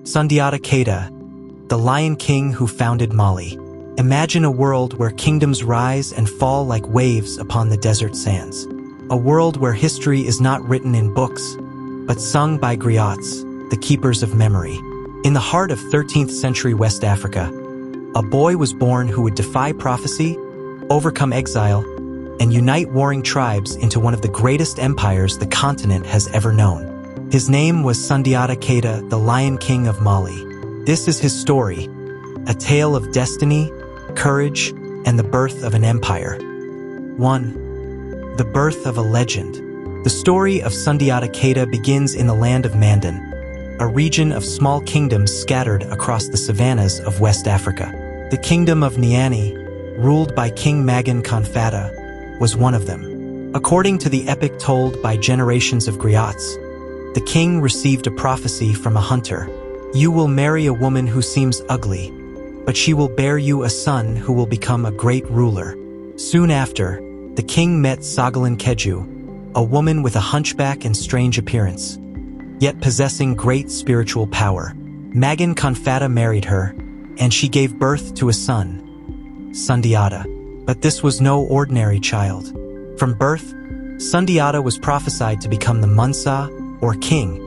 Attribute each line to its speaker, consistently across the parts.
Speaker 1: Sundiata Keita, the Lion King who founded Mali. Imagine a world where kingdoms rise and fall like waves upon the desert sands. A world where history is not written in books, but sung by griots, the keepers of memory. In the heart of 13th century West Africa, a boy was born who would defy prophecy, overcome exile, and unite warring tribes into one of the greatest empires the continent has ever known. His name was Sundiata Keita, the Lion King of Mali. This is his story, a tale of destiny, courage, and the birth of an empire. 1. The birth of a legend. The story of Sundiata Keita begins in the land of Mandinka, a region of small kingdoms scattered across the savannas of West Africa. The kingdom of Niani, ruled by King Mansa Musa, was one of them. According to the epic told by generations of griots, the king received a prophecy from a hunter. You will marry a woman who seems ugly, but she will bear you a son who will become a great ruler. Soon after, the king met Sagalin Keju, a woman with a hunchback and strange appearance, yet possessing great spiritual power. Mansa Musa married her, and she gave birth to a son, Sundiata. But this was no ordinary child. From birth, Sundiata was prophesied to become the Mansa, or king,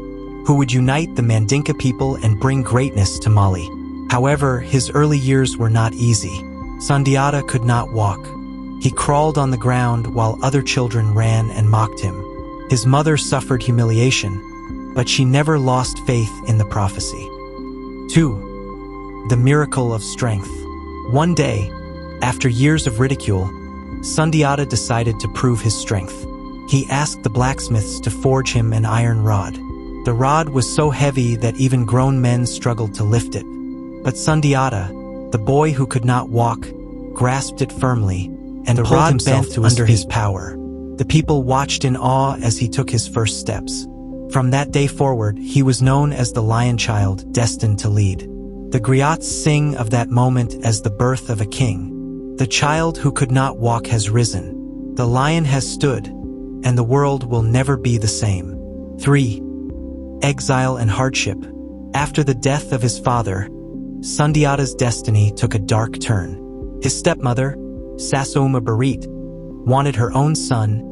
Speaker 1: who would unite the Mandinka people and bring greatness to Mali. However, his early years were not easy. Sundiata could not walk. He crawled on the ground while other children ran and mocked him. His mother suffered humiliation, but she never lost faith in the prophecy. 2. The miracle of strength. One day, after years of ridicule, Sundiata decided to prove his strength. He asked the blacksmiths to forge him an iron rod. The rod was so heavy that even grown men struggled to lift it. But Sundiata, the boy who could not walk, grasped it firmly, and the rod bent under his power. The people watched in awe as he took his first steps. From that day forward, he was known as the Lion Child, destined to lead. The griots sing of that moment as the birth of a king. The child who could not walk has risen. The lion has stood, and the world will never be the same. 3. Exile and hardship. After the death of his father, Sundiata's destiny took a dark turn. His stepmother, Soumaoro Kanté, wanted her own son,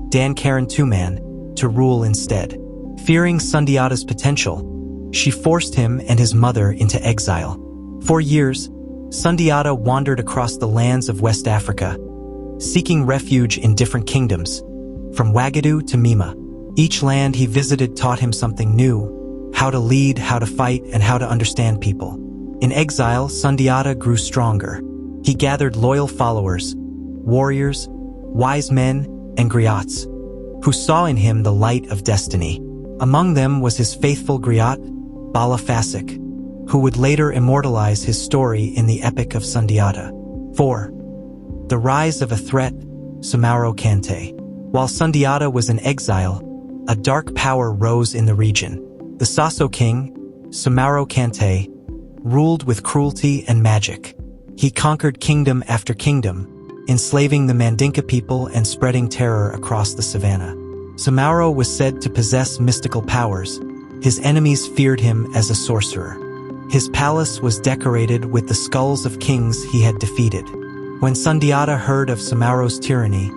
Speaker 1: Dankaran Tuman, to rule instead. Fearing Sundiata's potential, she forced him and his mother into exile. For years, Sundiata wandered across the lands of West Africa, seeking refuge in different kingdoms, from Ouagadougou to Mima. Each land he visited taught him something new: how to lead, how to fight, and how to understand people. In exile, Sundiata grew stronger. He gathered loyal followers, warriors, wise men, and griots, who saw in him the light of destiny. Among them was his faithful griot, Bala Fasik, who would later immortalize his story in the epic of Sundiata. 4. The rise of a threat, Soumaoro Kanté. While Sundiata was in exile, a dark power rose in the region. The Sasso king, Soumaoro Kanté, ruled with cruelty and magic. He conquered kingdom after kingdom, enslaving the Mandinka people and spreading terror across the savannah. Soumaoro was said to possess mystical powers. His enemies feared him as a sorcerer. His palace was decorated with the skulls of kings he had defeated. When Sundiata heard of Soumaoro's tyranny,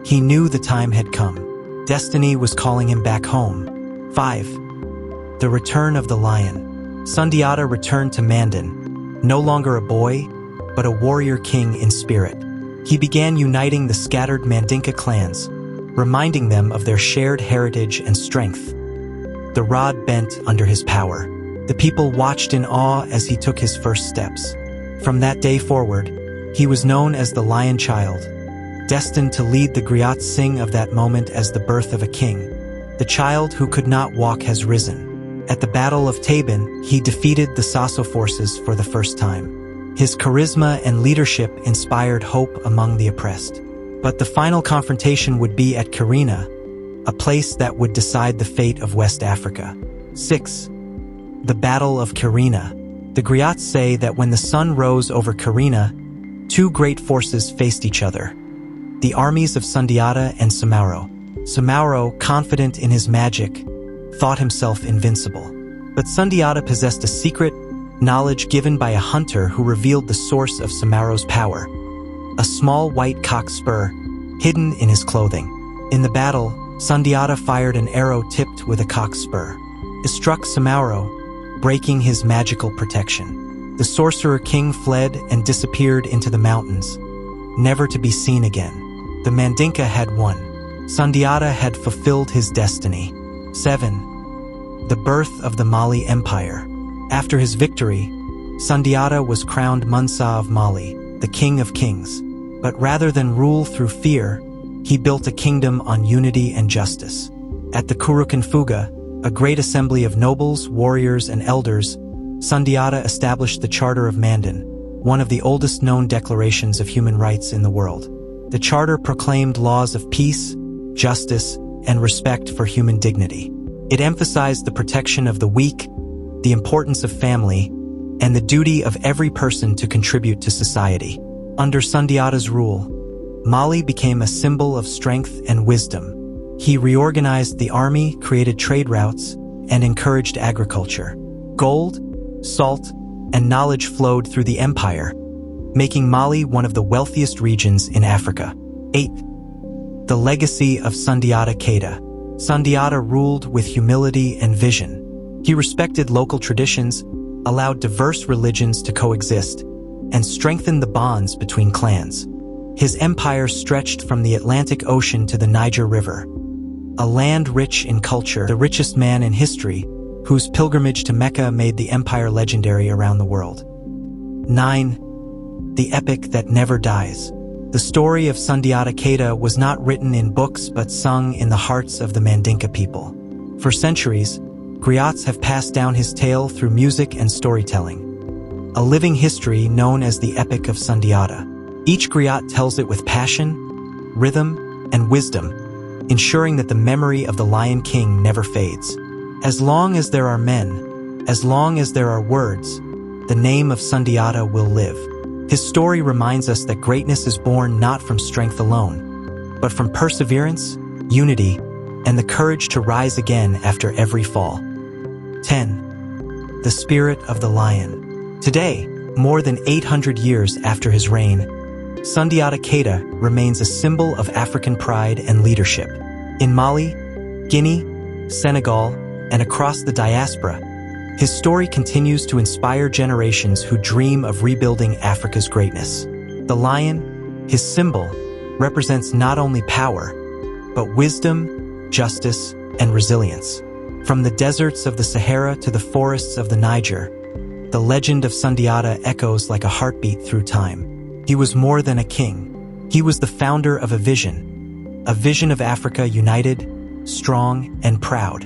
Speaker 1: he knew the time had come. Destiny was calling him back home. 5. The return of the lion. Sundiata returned to Mandinka, no longer a boy, but a warrior king in spirit. He began uniting the scattered Mandinka clans, reminding them of their shared heritage and strength. The rod bent under his power. The people watched in awe as he took his first steps. From that day forward, he was known as the Lion Child, destined to lead. The griots sing of that moment as the birth of a king. The child who could not walk has risen. At the Battle of Tabin, he defeated the Sasso forces for the first time. His charisma and leadership inspired hope among the oppressed. But the final confrontation would be at Kirina, a place that would decide the fate of West Africa. 6. The Battle of Kirina. The griots say that when the sun rose over Kirina, two great forces faced each other: the armies of Sundiata and Soumaoro. Soumaoro, confident in his magic, thought himself invincible. But Sundiata possessed a secret, knowledge given by a hunter who revealed the source of Soumaoro's power. A small white cock spur, hidden in his clothing. In the battle, Sundiata fired an arrow tipped with a cock spur. It struck Soumaoro, breaking his magical protection. The sorcerer king fled and disappeared into the mountains, never to be seen again. The Mandinka had won. Sundiata had fulfilled his destiny. 7. The birth of the Mali Empire. After his victory, Sundiata was crowned Mansa of Mali, the king of kings. But rather than rule through fear, he built a kingdom on unity and justice. At the Kurukanfuga, a great assembly of nobles, warriors, and elders, Sundiata established the Charter of Mandan, one of the oldest known declarations of human rights in the world. The charter proclaimed laws of peace, justice, and respect for human dignity. It emphasized the protection of the weak, the importance of family, and the duty of every person to contribute to society. Under Sundiata's rule, Mali became a symbol of strength and wisdom. He reorganized the army, created trade routes, and encouraged agriculture. Gold, salt, and knowledge flowed through the empire, making Mali one of the wealthiest regions in Africa. 8. The legacy of Sundiata Keita. Sundiata ruled with humility and vision. He respected local traditions, allowed diverse religions to coexist, and strengthened the bonds between clans. His empire stretched from the Atlantic Ocean to the Niger River, a land rich in culture, the richest man in history, whose pilgrimage to Mecca made the empire legendary around the world. 9. The epic that never dies. The story of Sundiata Keita was not written in books but sung in the hearts of the Mandinka people. For centuries, griots have passed down his tale through music and storytelling, a living history known as the Epic of Sundiata. Each griot tells it with passion, rhythm, and wisdom, ensuring that the memory of the Lion King never fades. As long as there are men, as long as there are words, the name of Sundiata will live. His story reminds us that greatness is born not from strength alone, but from perseverance, unity, and the courage to rise again after every fall. 10. The spirit of the lion. Today, more than 800 years after his reign, Sundiata Keita remains a symbol of African pride and leadership. In Mali, Guinea, Senegal, and across the diaspora, his story continues to inspire generations who dream of rebuilding Africa's greatness. The lion, his symbol, represents not only power, but wisdom, justice, and resilience. From the deserts of the Sahara to the forests of the Niger, the legend of Sundiata echoes like a heartbeat through time. He was more than a king. He was the founder of a vision of Africa united, strong, and proud.